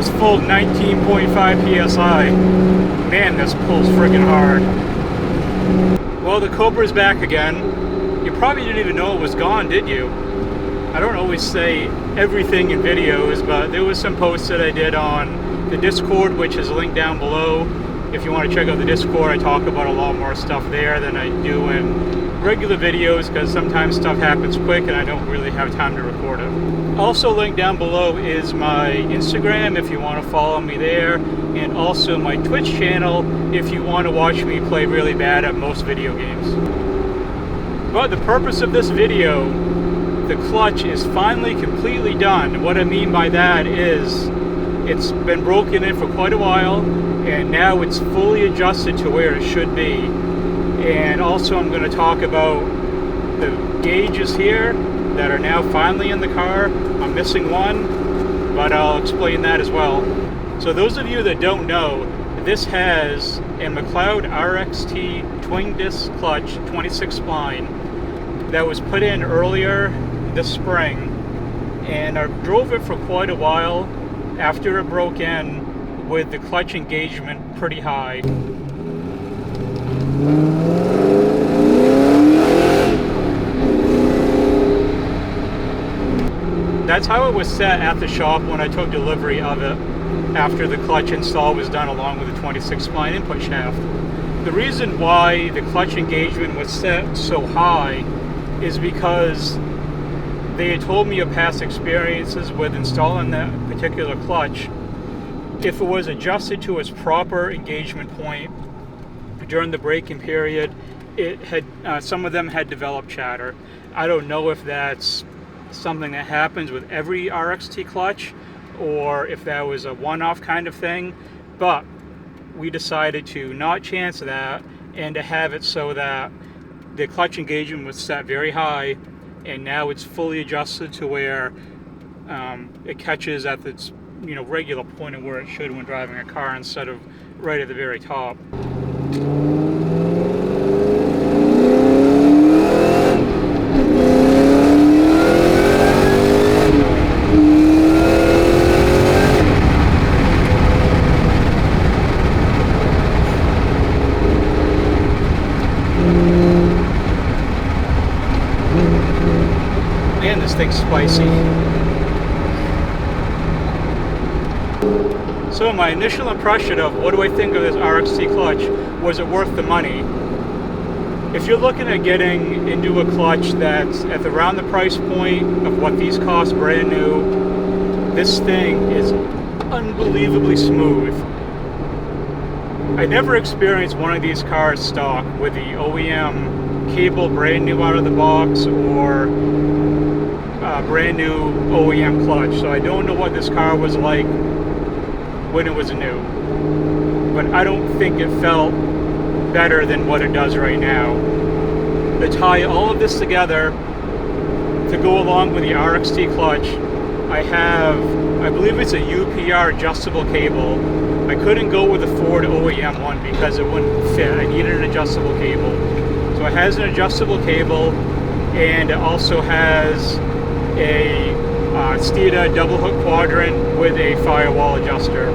was full 19.5 psi. Man, this pulls friggin' hard. Well, the Cobra's back again. You probably didn't even know it was gone, did you? I don't always say everything in videos, but there was some posts that I did on the Discord, which is linked down below. If you want to check out the Discord, I talk about a lot more stuff there than I do in regular videos, because sometimes stuff happens quick and I don't really have time to record it. Also linked down below is my Instagram if you want to follow me there, and also my Twitch channel if you want to watch me play really bad at most video games. But the purpose of this video, the clutch is finally completely done. What I mean by that is it's been broken in for quite a while, and now it's fully adjusted to where it should be. And also I'm going to talk about the gauges here that are now finally in the car. I'm missing one, but I'll explain that as well. So those of you that don't know, this has a McLeod RXT twin disc clutch 26 spline that was put in earlier this spring, and I drove it for quite a while after it broke in with the clutch engagement pretty high. That's how it was set at the shop when I took delivery of it after the clutch install was done, along with the 26 spline input shaft. The reason why the clutch engagement was set so high is because they had told me of past experiences with installing that particular clutch. If it was adjusted to its proper engagement point during the braking period, it had some of them had developed chatter. I don't know if that's something that happens with every RXT clutch or if that was a one-off kind of thing, but we decided to not chance that and to have it so that the clutch engagement was set very high, and now it's fully adjusted to where it catches at its regular point of where it should when driving a car, instead of right at the very top. Man, this thing's spicy. So my initial impression of what do I think of this RXT clutch, was it worth the money? If you're looking at getting into a clutch that's at around the price point of what these cost brand new, this thing is unbelievably smooth. I never experienced one of these cars stock with the OEM cable brand new out of the box, or brand new OEM clutch, so I don't know what this car was like when it was new, but I don't think it felt better than what it does right now. To tie all of this together to go along with the RXT clutch, I believe it's a UPR adjustable cable. I couldn't go with the Ford OEM one because it wouldn't fit. I needed an adjustable cable. So it has an adjustable cable, and it also has a Stida double hook quadrant with a firewall adjuster.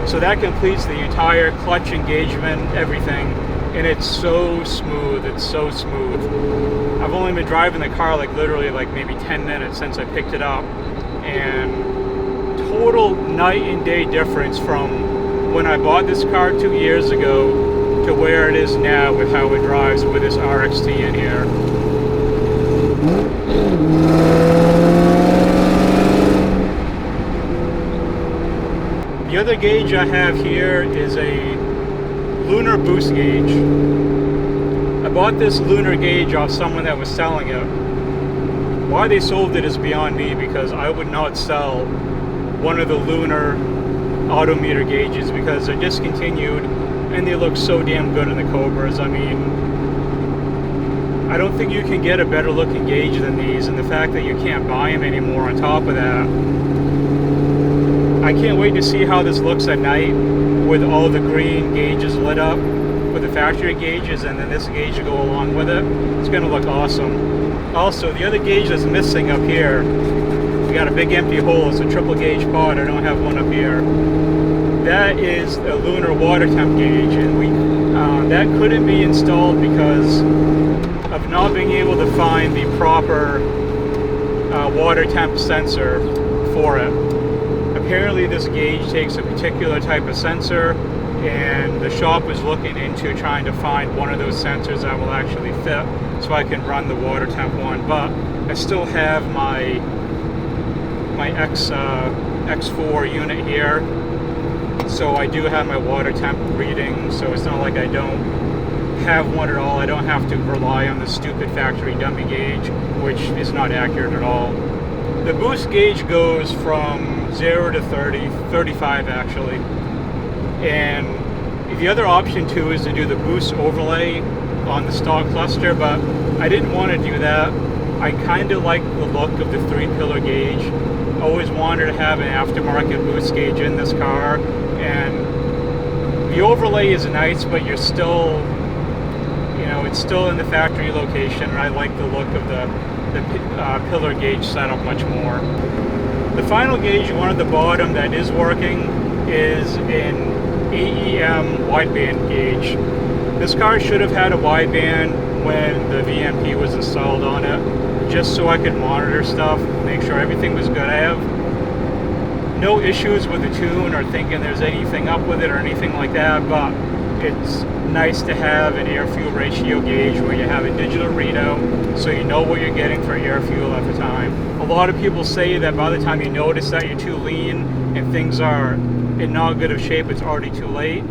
So that completes the entire clutch engagement, everything, and it's so smooth. It's so smooth. I've only been driving the car literally maybe 10 minutes since I picked it up, and total night and day difference from when I bought this car 2 years ago to where it is now with how it drives with this RXT in here. The other gauge I have here is a lunar boost gauge. I bought this lunar gauge off someone that was selling it. Why they sold it is beyond me, because I would not sell one of the lunar odometer gauges because they're discontinued and they look so damn good in the Cobras. I mean, I don't think you can get a better looking gauge than these, and the fact that you can't buy them anymore on top of that. I can't wait to see how this looks at night with all the green gauges lit up with the factory gauges, and then this gauge to go along with it. It's going to look awesome. Also, the other gauge that's missing up here got a big empty hole. It's a triple gauge pod. I don't have one up here. That is a lunar water temp gauge, and that couldn't be installed because of not being able to find the proper water temp sensor for it. Apparently this gauge takes a particular type of sensor, and the shop was looking into trying to find one of those sensors that will actually fit so I can run the water temp one. But I still have my X4 unit here, so I do have my water temp reading, so it's not like I don't have one at all. I don't have to rely on the stupid factory dummy gauge, which is not accurate at all. The boost gauge goes from 0 to 30, 35 actually. And the other option too is to do the boost overlay on the stock cluster, but I didn't want to do that. I kind of like the look of the 3-pillar gauge. Always wanted to have an aftermarket boost gauge in this car, and the overlay is nice, but you're still, it's still in the factory location, and I like the look of the pillar gauge setup much more. The final gauge, one at the bottom that is working, is an AEM wideband gauge. This car should have had a wideband when the VMP was installed on it, just so I could monitor stuff, make sure everything was good. I have no issues with the tune or thinking there's anything up with it or anything like that, but it's nice to have an air-fuel ratio gauge where you have a digital readout so you know what you're getting for air-fuel at the time. A lot of people say that by the time you notice that you're too lean and things are in not good of shape, it's already too late.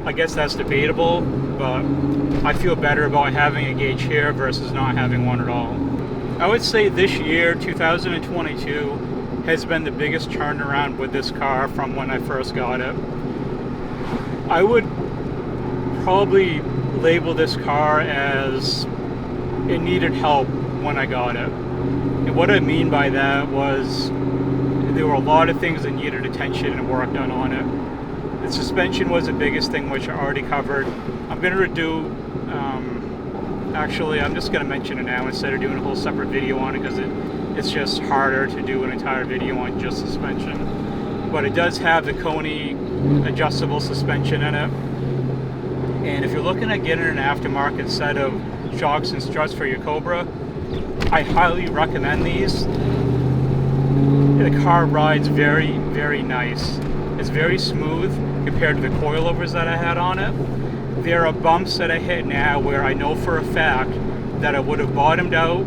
I guess that's debatable, but I feel better about having a gauge here versus not having one at all. I would say this year, 2022, has been the biggest turnaround with this car from when I first got it. I would probably label this car as it needed help when I got it. And what I mean by that was there were a lot of things that needed attention and work done on it. The suspension was the biggest thing, which I already covered. I'm going to do, actually, I'm just going to mention it now instead of doing a whole separate video on it, because it's just harder to do an entire video on just suspension. But it does have the Koni adjustable suspension in it. And if you're looking at getting an aftermarket set of shocks and struts for your Cobra, I highly recommend these. The car rides very, very nice. It's very smooth compared to the coilovers that I had on it. There are bumps that I hit now where I know for a fact that I would have bottomed out,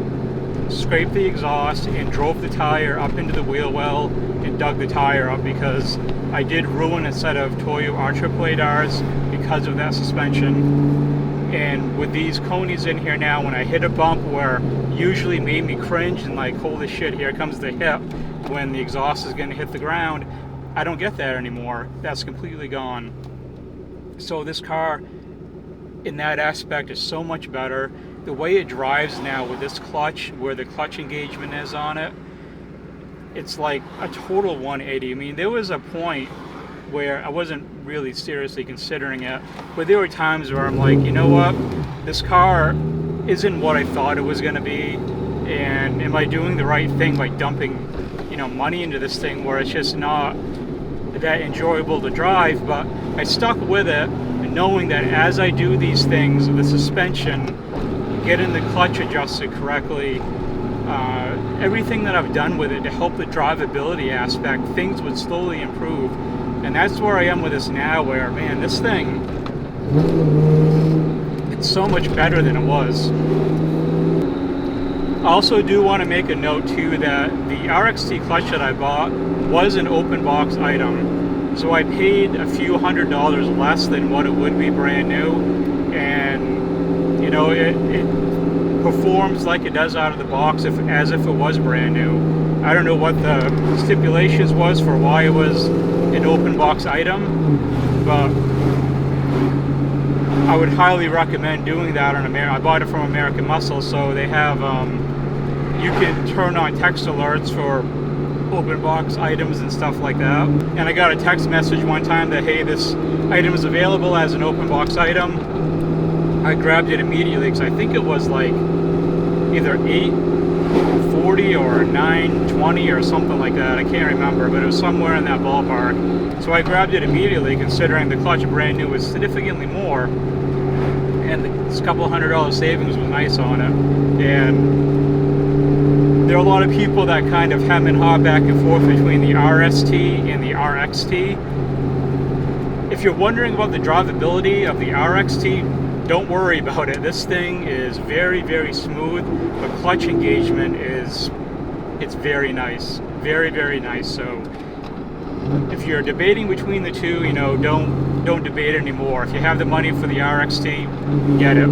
scraped the exhaust, and drove the tire up into the wheel well and dug the tire up, because I did ruin a set of Toyo Archer radars because of that suspension. And with these Konis in here now, when I hit a bump where usually made me cringe and like, holy shit, here comes the hip when the exhaust is going to hit the ground, I don't get that anymore. That's completely gone. So this car, in that aspect, is so much better. The way it drives now with this clutch, where the clutch engagement is on it, it's like a total 180. I mean, there was a point where I wasn't really seriously considering it, but there were times where I'm like, you know what, this car isn't what I thought it was going to be, and am I doing the right thing by dumping, money into this thing where it's just not that enjoyable to drive? But I stuck with it, knowing that as I do these things, the suspension, getting the clutch adjusted correctly, everything that I've done with it to help the drivability aspect, things would slowly improve. And that's where I am with this now, where, man, this thing, it's so much better than it was. I also do want to make a note too that the RXT clutch that I bought was an open box item. So I paid a few $100s less than what it would be brand new. And, it performs like it does out of the box as if it was brand new. I don't know what the stipulations was for why it was an open box item, but I would highly recommend doing that on I bought it from American Muscle, so they have you can turn on text alerts for open box items and stuff like that. And I got a text message one time that, hey, this item is available as an open box item. I grabbed it immediately because I think it was like either $8.40 or 920 or something like that. I can't remember, but it was somewhere in that ballpark. So I grabbed it immediately, considering the clutch brand new was significantly more, and this couple $100 savings was nice on it. And there are a lot of people that kind of hem and haw back and forth between the RST and the RXT. If you're wondering about the drivability of the RXT, don't worry about it. This thing is very, very smooth. The clutch engagement it's very nice. Very, very nice. So if you're debating between the two, you know, don't debate anymore. If you have the money for the RXT, get it.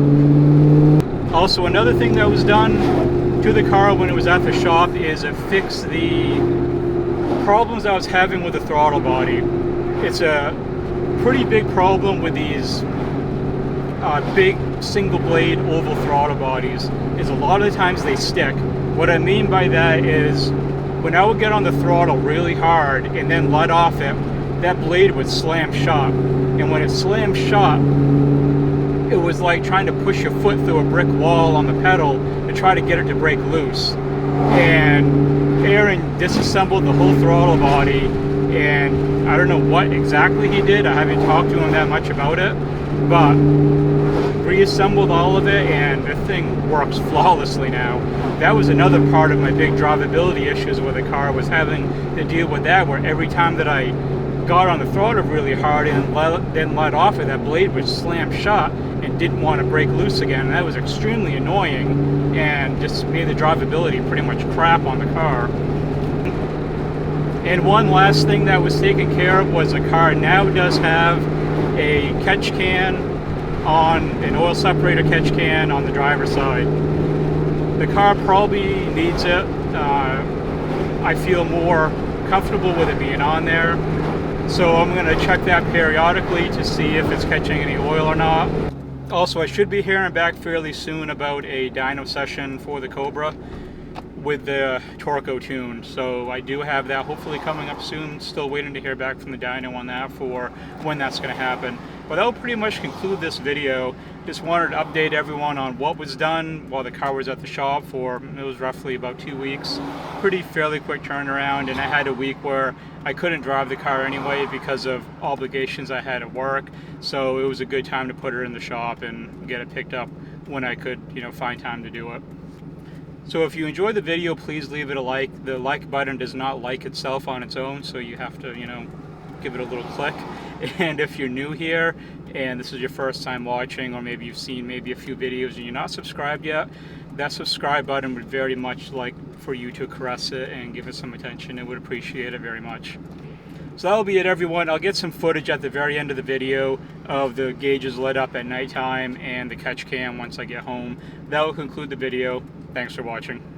Also, another thing that was done to the car when it was at the shop is it fixed the problems I was having with the throttle body. It's a pretty big problem with these big single blade oval throttle bodies, is a lot of the times they stick. What I mean by that is when I would get on the throttle really hard and then let off it, that blade would slam shut. And when it slammed shut, it was like trying to push your foot through a brick wall on the pedal to try to get it to break loose. And Aaron disassembled the whole throttle body, and I don't know what exactly he did. I haven't talked to him that much about it, but reassembled all of it, and the thing works flawlessly now. That was another part of my big drivability issues with the car, was having to deal with that, where every time that I got on the throttle really hard and then let off it, that blade would slam shut and didn't want to break loose again. And that was extremely annoying and just made the drivability pretty much crap on the car. And one last thing that was taken care of was the car now does have a catch can on, an oil separator catch can on the driver's side. The car probably needs it. I feel more comfortable with it being on there. So I'm going to check that periodically to see if it's catching any oil or not. Also, I should be hearing back fairly soon about a dyno session for the Cobra with the Torco tune. So I do have that hopefully coming up soon. Still waiting to hear back from the dyno on that for when that's going to happen. But that will pretty much conclude this video. Just wanted to update everyone on what was done while the car was at the shop for, it was roughly about 2 weeks. Fairly quick turnaround, and I had a week where I couldn't drive the car anyway because of obligations I had at work. So it was a good time to put her in the shop and get it picked up when I could, you know, find time to do it. So if you enjoyed the video, please leave it a like. The like button does not like itself on its own, so you have to, you know, give it a little click. And if you're new here and this is your first time watching, or maybe you've seen maybe a few videos and you're not subscribed yet, that subscribe button would very much like for you to caress it and give it some attention. It would appreciate it very much. So that'll be it, everyone. I'll get some footage at the very end of the video of the gauges lit up at nighttime and the catch cam once I get home. That will conclude the video. Thanks for watching.